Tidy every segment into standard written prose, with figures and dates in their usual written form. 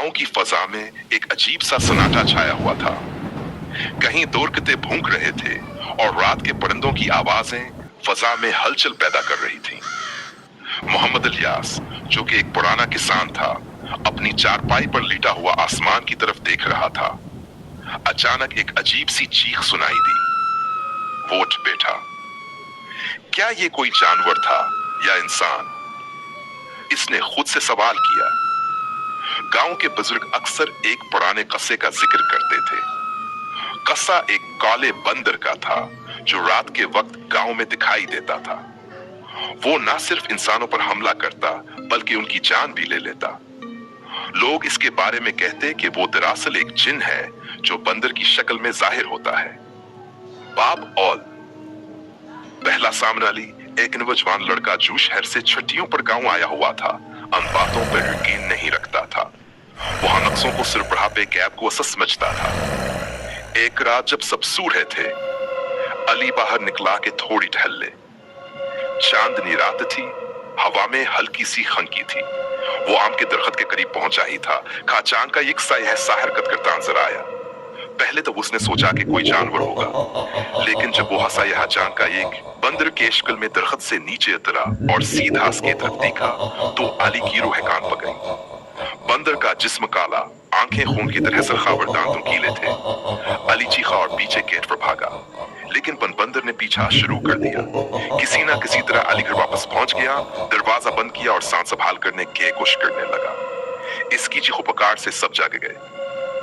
गांव की फजा में एक अजीब सा सन्नाटा छाया हुआ था। कहीं दोरकते भूंक रहे थे और रात के परिंदों की आवाजें फजा में हलचल पैदा कर रही थीं। मोहम्मद इलियास, जो कि एक पुराना किसान था, अपनी चारपाई पर लेटा हुआ आसमान की तरफ देख रहा था। अचानक एक अजीब सी चीख सुनाई दी। वो उठ बैठा। क्या ये कोई जानवर था या इंसान? इसने खुद से सवाल किया। गांव के बुजुर्ग अक्सर एक पुराने कस्से का जिक्र करते थे। कस्सा एक काले बंदर का था जो रात के वक्त गांव में दिखाई देता था। वो न सिर्फ इंसानों पर हमला करता बल्कि उनकी जान भी ले लेता। लोग इसके बारे में कहते कि वो दरअसल एक जिन है जो बंदर की शक्ल में जाहिर होता है। बाब औल, पहला सामने अली, एक नौजवान लड़का जो शहर से छुट्टियों पर गांव आया हुआ था, उन बातों पर यकीन नहीं रखता था। वह नक्सों को सिर्फ बुढ़ापे कैब को असर समझता था। एक रात जब सब सो रहे थे, अली बाहर निकला कि थोड़ी टहल ले। चांदनी रात थी, हवा में हल्की सी खनकी थी। वो आम के दरख्त के करीब पहुंचा ही था कि चांद का एक सा हरकत करता नजर आया। पहले तो उसने सोचा कि कोई जानवर होगा, लेकिन जब वो हंसा यह चांद का एक बंदर के शक्ल में दरख्त से नीचे उतरा और सीधा उसकी तरफ देखा तो अली की रूह कान पकड़ी। बंदर का जिस्म काला, आंखें खून की तरह सरखावर, दांतों कीले थे। अली चीखा और पीछे गेट पर भागा, लेकिन बंदर ने पीछा शुरू कर दिया। किसी ना किसी तरह अली घर वापस पहुंच गया, दरवाजा बंद किया और सांस संभाल करने की कोशिश करने लगा। इसकी चीखो पुकार से सब जाग गए।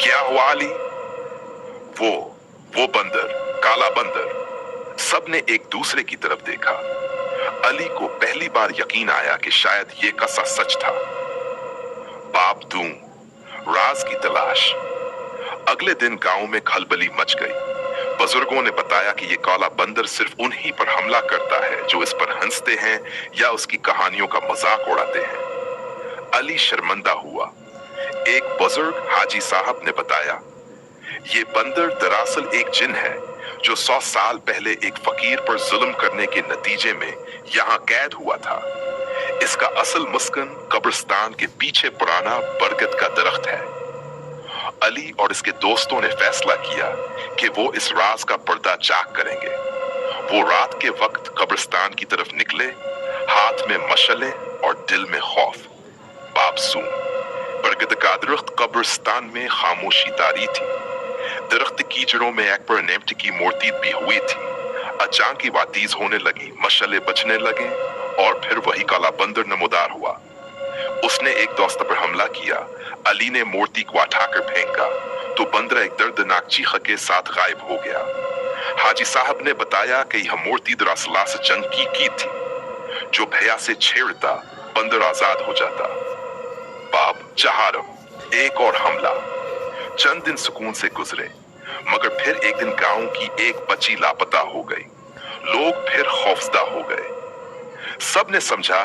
क्या हुआ अली? वो बंदर, काला बंदर। सबने एक दूसरे की तरफ देखा। अली को पहली बार यकीन आया कि शायद ये कस्सा सच था। बाप दूं, राज की तलाश। अगले दिन गांव में खलबली मच गई। बुजुर्गों ने बताया कि ये काला बंदर सिर्फ उन्हीं पर हमला करता है जो इस पर हंसते हैं या उसकी कहानियों का मजाक उड़ाते हैं। अली शर्मिंदा हुआ। एक बुजुर्ग हाजी साहब ने बताया, ये बंदर दरअसल एक जिन है जो 100 साल पहले एक फकीर पर जुल्म करने के नतीजे में यहाँ कैद हुआ था। इसका असल मस्कन कब्रिस्तान के पीछे पुराना बरगद का दरख्त है। अली और इसके दोस्तों ने फैसला किया कि वो इस राज का पर्दा चाक करेंगे। वो रात के वक्त कब्रिस्तान की तरफ निकले, हाथ में मशले और दिल में खौफ। बाबसूम, बरगद का दरख्त कब्रिस्तान में खामोशी तारी थी। दरख्त की जड़ों में अकबर नेमटी की मूर्ति भी हुई थी। अचानक की वातीज होने लगी, मशले बचने लगे और फिर वही काला बंदर नमोदार हुआ। उसने एक दोस्त पर हमला किया। अली ने मूर्ति को उठाकर फेंका तो बंदर एक दर्दनाक चीख के साथ गायब हो गया। हाजी साहब ने बताया कि यह मूर्ति दरअसल से जंग की थी। जो भैया से छेड़ता बंदर आजाद हो जाता। बाब चहारम, एक और हमला। चंद दिन सुकून से गुजरे, मगर फिर एक दिन गांव की एक बच्ची लापता हो गई। लोग फिर खौफजदा हो गए। सब ने समझा